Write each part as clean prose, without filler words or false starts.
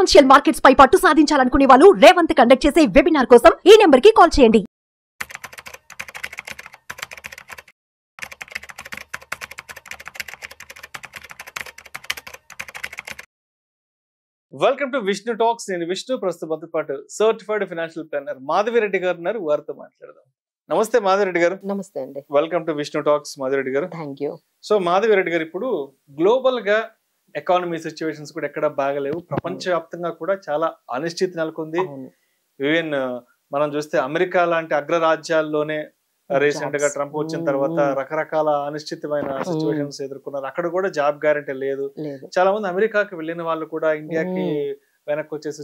Financial markets పై పట్టు సాధించాలనుకునే వాళ్ళు Revanth conduct చేసే వెబినార్ కోసం ఈ నెంబర్ కి కాల్ చేయండి. Welcome to Vishnu talks. నేను విష్ణు, ప్రస్తుతం పాటు సర్టిఫైడ్ ఫైనాన్షియల్ ప్లానర్ మాధవిరెడ్డి గారు ఉన్నారు. వారితో మాట్లాడదాం. నమస్తే మాధవిరెడ్డి గారు. నమస్తే అండి. Welcome to Vishnu talks Madhavi Reddy గారు. Thank you. సో మాధవిరెడ్డి గారు, ఇప్పుడు గ్లోబల్ గా ఎకానమీ సిచ్యువేషన్స్ కూడా ఎక్కడ బాగలేవు. ప్రపంచవ్యాప్తంగా కూడా చాలా అనిశ్చితి నెలకొంది. ఈవెన్ మనం చూస్తే అమెరికా లాంటి అగ్రరాజ్యాల్లోనే రీసెంట్ గా ట్రంప్ వచ్చిన తర్వాత రకరకాల అనిశ్చితమైన సిచ్యువేషన్స్ ఎదుర్కొన్నారు. అక్కడ కూడా జాబ్ గ్యారంటీ లేదు. చాలా మంది అమెరికాకి వెళ్ళిన వాళ్ళు కూడా ఇండియాకి వెనక్కి వచ్చేసి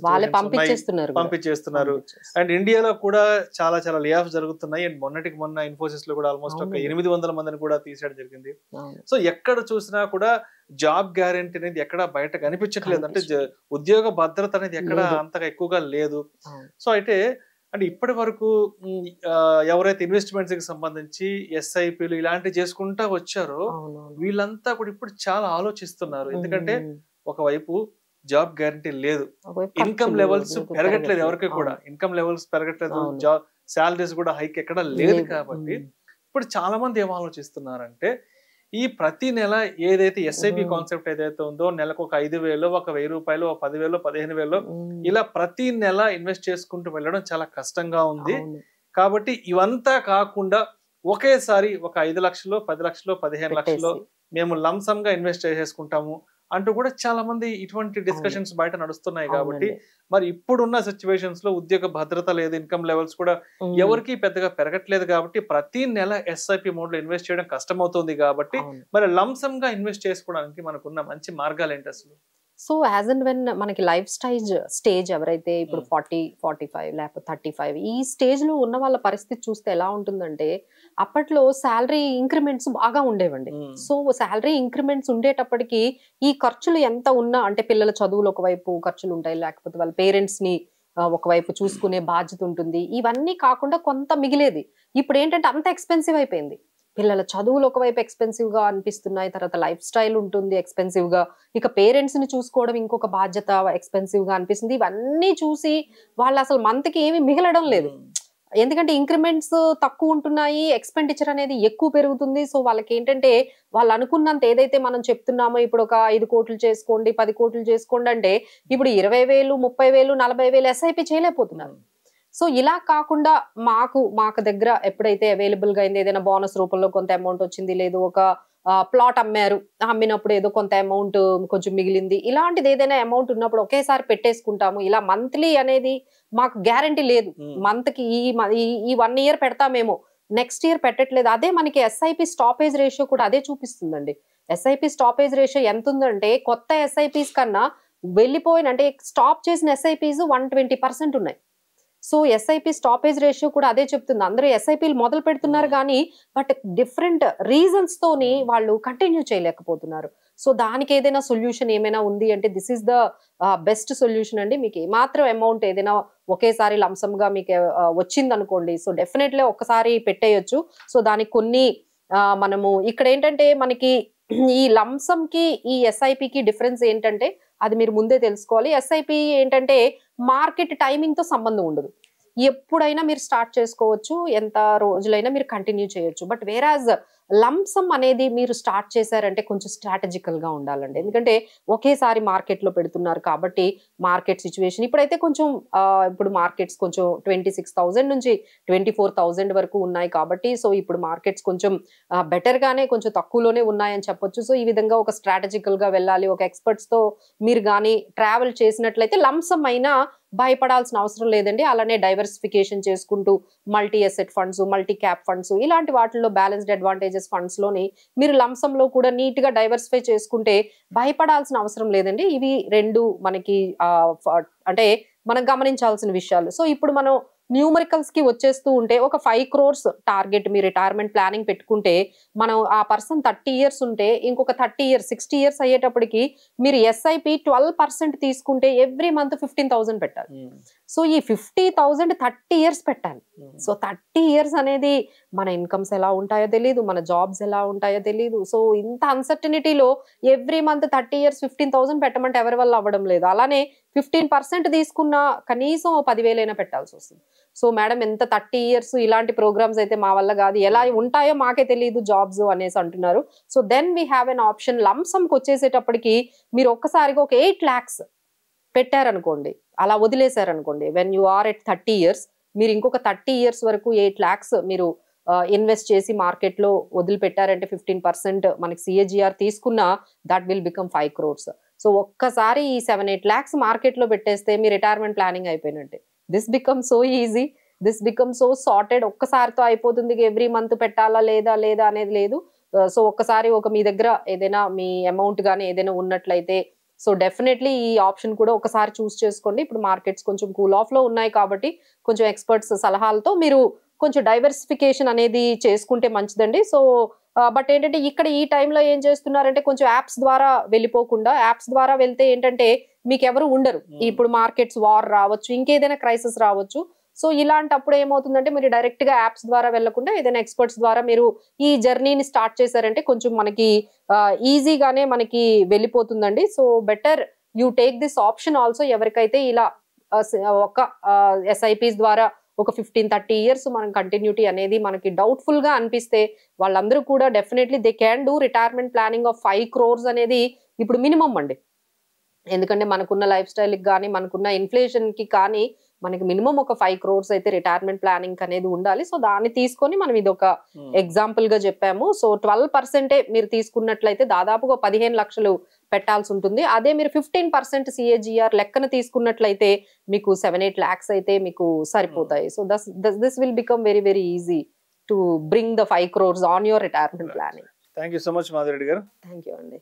పంపించేస్తున్నారు. అండ్ ఇండియాలో కూడా చాలా చాలా లే ఆఫ్ జరుగుతున్నాయి. అండ్ మొన్నటికి మొన్న ఇన్ఫోసిస్ లో కూడా ఆల్మోస్ట్ ఒక 800 మందిని కూడా తీసేయడం జరిగింది. సో ఎక్కడ చూసినా కూడా జాబ్ గ్యారంటీ అనేది ఎక్కడ బయట కనిపించట్లేదు. అంటే ఉద్యోగ భద్రత అనేది ఎక్కడ అంతగా ఎక్కువగా లేదు. సో అయితే అంటే ఇప్పటి వరకు ఎవరైతే ఇన్వెస్ట్మెంట్స్ కి సంబంధించి ఎస్ఐపిలు ఇలాంటివి చేసుకుంటా వచ్చారో వీళ్ళంతా కూడా ఇప్పుడు చాలా ఆలోచిస్తున్నారు. ఎందుకంటే ఒకవైపు జాబ్ గ్యారంటీ లేదు, ఇన్కమ్ లెవెల్స్ పెరగట్లేదు, ఎవరికి కూడా ఇన్కమ్ లెవెల్స్ పెరగట్లేదు, జాబ్ శాలరీస్ కూడా హైక్ ఎక్కడ లేదు. కాబట్టి ఇప్పుడు చాలా మంది ఏం ఆలోచిస్తున్నారంటే ఈ ప్రతి నెల ఏదైతే ఎస్ఐపి కాన్సెప్ట్ ఏదైతే ఉందో నెలకు ఒక 5,000, ఒక 1,000 రూపాయలు, ఒక 10,000, 15,000 ఇలా ప్రతి నెల ఇన్వెస్ట్ చేసుకుంటూ వెళ్ళడం చాలా కష్టంగా ఉంది. కాబట్టి ఇవంతా కాకుండా ఒకేసారి ఒక 5 లక్షలు, 10 లక్షలు, 15 లక్షలు మేము లంసమ్ గా ఇన్వెస్ట్ చేసేసుకుంటాము అంటూ కూడా చాలా మంది ఇటువంటి డిస్కషన్స్ బయట నడుస్తున్నాయి. కాబట్టి మరి ఇప్పుడున్న సిచ్యువేషన్స్ లో ఉద్యోగ భద్రత లేదు, ఇన్కమ్ లెవెల్స్ కూడా ఎవరికి పెద్దగా పెరగట్లేదు. కాబట్టి ప్రతి నెల ఎస్ఐపి మోడ్ లో ఇన్వెస్ట్ చేయడం కష్టమవుతుంది. కాబట్టి మరి లంసమ్ గా ఇన్వెస్ట్ చేసుకోవడానికి మనకున్న మంచి మార్గాలు ఏంటి అసలు? సో యాజ్ అండ్ వెన్ మనకి లైఫ్ స్టేజ్ ఎవరైతే ఇప్పుడు 40, 45 లేకపోతే 35 ఈ స్టేజ్ లో ఉన్న వాళ్ళ పరిస్థితి చూస్తే ఎలా ఉంటుందంటే అప్పట్లో శాలరీ ఇంక్రిమెంట్స్ బాగా ఉండేవండి. సో శాలరీ ఇంక్రిమెంట్స్ ఉండేటప్పటికి ఈ ఖర్చులు ఎంత ఉన్నా, అంటే పిల్లల చదువులు ఒకవైపు ఖర్చులు ఉంటాయి, లేకపోతే వాళ్ళ పేరెంట్స్ ని ఒకవైపు చూసుకునే బాధ్యత ఉంటుంది, ఇవన్నీ కాకుండా కొంత మిగిలేది. ఇప్పుడు ఏంటంటే అంత ఎక్స్పెన్సివ్ అయిపోయింది. పిల్లల చదువులు ఒకవైపు ఎక్స్పెన్సివ్ గా అనిపిస్తున్నాయి, తర్వాత లైఫ్ స్టైల్ ఉంటుంది ఎక్స్పెన్సివ్ గా, ఇక పేరెంట్స్ ని చూసుకోవడం ఇంకొక బాధ్యత ఎక్స్పెన్సివ్ గా అనిపిస్తుంది. ఇవన్నీ చూసి వాళ్ళు అసలు మంత్ కి ఏమి మిగలడం లేదు. ఎందుకంటే ఇంక్రిమెంట్స్ తక్కువ ఉంటున్నాయి, ఎక్స్పెండిచర్ అనేది ఎక్కువ పెరుగుతుంది. సో వాళ్ళకి ఏంటంటే వాళ్ళు అనుకున్నంత ఏదైతే మనం చెప్తున్నామో ఇప్పుడు ఒక 5 కోట్లు చేసుకోండి, 10 కోట్లు చేసుకోండి అంటే ఇప్పుడు 20,000, 30,000, 40,000 ఎస్ఐపి చేయలేకపోతున్నారు. సో ఇలా కాకుండా మాకు దగ్గర ఎప్పుడైతే అవైలబుల్ గా అయింది, ఏదైనా బోనస్ రూపంలో కొంత అమౌంట్ వచ్చింది, లేదు ఒక ప్లాట్ అమ్మారు, అమ్మినప్పుడు ఏదో కొంత అమౌంట్ కొంచెం మిగిలింది, ఇలాంటిది ఏదైనా అమౌంట్ ఉన్నప్పుడు ఒకేసారి పెట్టేసుకుంటాము. ఇలా మంత్లీ అనేది మాకు గ్యారంటీ లేదు. మంత్ కి ఈ 1 ఇయర్ పెడతామేమో, నెక్స్ట్ ఇయర్ పెట్టట్లేదు. అదే మనకి ఎస్ఐపి స్టాపేజ్ రేషియో కూడా అదే చూపిస్తుందండి. ఎస్ఐపి స్టాపేజ్ రేషియో ఎంత ఉందంటే కొత్త ఎస్ఐపిస్ కన్నా వెళ్ళిపోయిన అంటే స్టాప్ చేసిన ఎస్ఐపిస్ 120% ఉన్నాయి. సో ఎస్ఐపి స్టాపేజ్ రేషియో కూడా అదే చెప్తుంది. అందరూ ఎస్ఐపీలు మొదలు పెడుతున్నారు కానీ బట్ డిఫరెంట్ రీజన్స్ తోని వాళ్ళు కంటిన్యూ చేయలేకపోతున్నారు. సో దానికి ఏదైనా సొల్యూషన్ ఏమైనా ఉంది అంటే this is the best solution అండి. మీకు ఏమాత్రం అమౌంట్ ఏదైనా ఒకేసారి లంసమ్ గా మీకు వచ్చింది అనుకోండి, సో డెఫినెట్లీ ఒక్కసారి పెట్టేయచ్చు. సో దానికి కొన్ని మనము ఇక్కడ ఏంటంటే మనకి ఈ లంసమ్ కి ఈ ఎస్ఐపికి డిఫరెన్స్ ఏంటంటే అది మీరు ముందే తెలుసుకోవాలి. ఎస్ఐపి ఏంటంటే మార్కెట్ టైమింగ్ తో సంబంధం ఉండదు, ఎప్పుడైనా మీరు స్టార్ట్ చేసుకోవచ్చు, ఎంత రోజులైనా మీరు కంటిన్యూ చేయొచ్చు. బట్ వేరాజ్ లంసమ్ అనేది మీరు స్టార్ట్ చేశారంటే కొంచెం స్ట్రాటజికల్ గా ఉండాలండి. ఎందుకంటే ఒకేసారి మార్కెట్ లో పెడుతున్నారు కాబట్టి మార్కెట్ సిచ్యువేషన్ ఇప్పుడైతే కొంచెం ఇప్పుడు మార్కెట్స్ కొంచెం 26,000 నుంచి 24,000 వరకు ఉన్నాయి కాబట్టి సో ఇప్పుడు మార్కెట్స్ కొంచెం బెటర్ గానే కొంచెం తక్కువలోనే ఉన్నాయని చెప్పొచ్చు. సో ఈ విధంగా ఒక స్ట్రాటజికల్ గా వెళ్ళాలి, ఒక ఎక్స్పర్ట్స్ తో మీరు కానీ ట్రావెల్ చేసినట్లయితే లంసమ్ అయినా భయపడాల్సిన అవసరం లేదండి. అలానే డైవర్సిఫికేషన్ చేసుకుంటూ multi asset funds, multi cap funds ఇలాంటి వాటిల్లో బ్యాలెన్స్డ్ అడ్వాంటేజెస్ ఫండ్స్ లోని మీరు లంసమ్ లో కూడా నీట్ గా డైవర్సిఫై చేసుకుంటే భయపడాల్సిన అవసరం లేదండి. ఇవి రెండు మనకి అంటే మనం గమనించాల్సిన విషయాలు. సో ఇప్పుడు మనం న్యూమరికల్స్ కి వచ్చేస్తూ ఉంటే ఒక 5 crores టార్గెట్ మీ రిటైర్మెంట్ ప్లానింగ్ పెట్టుకుంటే మనం ఆ పర్సన్ 30 years ఉంటే ఇంకొక 30 years 60 years అయ్యేటప్పటికి మీరు ఎస్ఐపి 12% తీసుకుంటే ఎవ్రీ మంత్ 15,000 పెట్టాలి. సో ఈ 50,000 30 years పెట్టాలి. సో 30 years అనేది మన ఇన్కమ్స్ ఎలా ఉంటాయో తెలియదు, మన జాబ్స్ ఎలా ఉంటాయో తెలియదు. సో ఇంత అన్సర్టనిటీలో ఎవ్రీ మంత్ 30 years 15,000 పెట్టమంటే ఎవరి వల్ల అవ్వడం లేదు. అలానే 15% తీసుకున్న కనీసం 10,000 పెట్టాల్సి వస్తుంది. సో మేడం ఎంత 30 years ఇలాంటి ప్రోగ్రామ్స్ అయితే మా వల్ల కాదు, ఎలా ఉంటాయో మాకే తెలియదు జాబ్స్ అనేసి అంటున్నారు. So then we have an option. లంసమ్కి వచ్చేసేటప్పటికి మీరు ఒక్కసారిగా ఒక 8 lakhs పెట్టారనుకోండి, అలా వదిలేశారనుకోండి, when you are at 30 years మీరు ఇంకొక 30 years వరకు 8 lakhs మీరు ఇన్వెస్ట్ చేసి మార్కెట్ లో వదిలిపెట్టారంటే 15% మనకి సిఏజిఆర్ తీసుకున్నా that will become 5 crores. So ఒక్కసారి ఈ 7-8 lakhs మార్కెట్ లో పెట్టేస్తే మీ రిటైర్మెంట్ ప్లానింగ్ అయిపోయినట్టే. This become so easy, this become so sorted. ఒక్కసారితో అయిపోతుంది, ఎవ్రీ మంత్ పెట్టాలా లేదా లేదా అనేది లేదు. సో ఒక్కసారి మీ దగ్గర ఏదైనా మీ అమౌంట్ కానీ ఏదైనా ఉన్నట్లయితే సో డెఫినెట్లీ ఈ ఆప్షన్ కూడా ఒకసారి చూస్ చేసుకోండి. ఇప్పుడు మార్కెట్స్ కొంచెం కూల్ ఆఫ్ లో ఉన్నాయి కాబట్టి కొంచెం ఎక్స్పర్ట్స్ సలహాలతో మీరు కొంచెం డైవర్సిఫికేషన్ అనేది చేసుకుంటే మంచిదండి. సో బట్ ఏంటంటే ఇక్కడ ఈ టైంలో ఏం చేస్తున్నారంటే కొంచెం యాప్స్ ద్వారా వెళ్ళిపోకుండా, యాప్స్ ద్వారా వెళ్తే ఏంటంటే మీకు ఎవరు ఉండరు. ఇప్పుడు మార్కెట్స్ వార్ రావచ్చు, ఇంకేదైనా క్రైసిస్ రావచ్చు. సో ఇలాంటప్పుడు ఏమవుతుందంటే మీరు డైరెక్ట్ గా యాప్స్ ద్వారా వెళ్లకుండా ఏదైనా ఎక్స్పర్ట్స్ ద్వారా మీరు ఈ జర్నీని స్టార్ట్ చేశారంటే కొంచెం మనకి ఈజీగానే మనకి వెళ్ళిపోతుందండి. So better you take this option also. ఎవరికైతే ఇలా ఒక ఎస్ఐపిస్ ద్వారా ఒక 15-30 years మనం కంటిన్యూటీ అనేది మనకి డౌట్ఫుల్ గా అనిపిస్తే వాళ్ళందరూ కూడా definitely they can do retirement planning of 5 crores అనేది ఇప్పుడు మినిమం అండి. ఎందుకంటే మనకున్న లైఫ్ స్టైల్ కి కానీ మనకున్న ఇన్ఫ్లేషన్ కి కానీ మనకి మినిమం ఒక 5 crores అయితే రిటైర్మెంట్ ప్లానింగ్ అనేది ఉండాలి. సో దాన్ని తీసుకొని మనం ఇది ఒక ఎగ్జాంపుల్ గా చెప్పాము. సో 12% మీరు తీసుకున్నట్లయితే దాదాపుగా 15 లక్షలు పెట్టాల్సి ఉంటుంది. అదే మీరు 15% సిఏజిఆర్ లెక్కన తీసుకున్నట్లయితే మీకు 7-8 lakhs అయితే మీకు సరిపోతాయి. So this will become very very easy to bring the 5 crores on your retirement planning. Thank you so much Madhu Reddy గారు. థ్యాంక్ యూ అండి.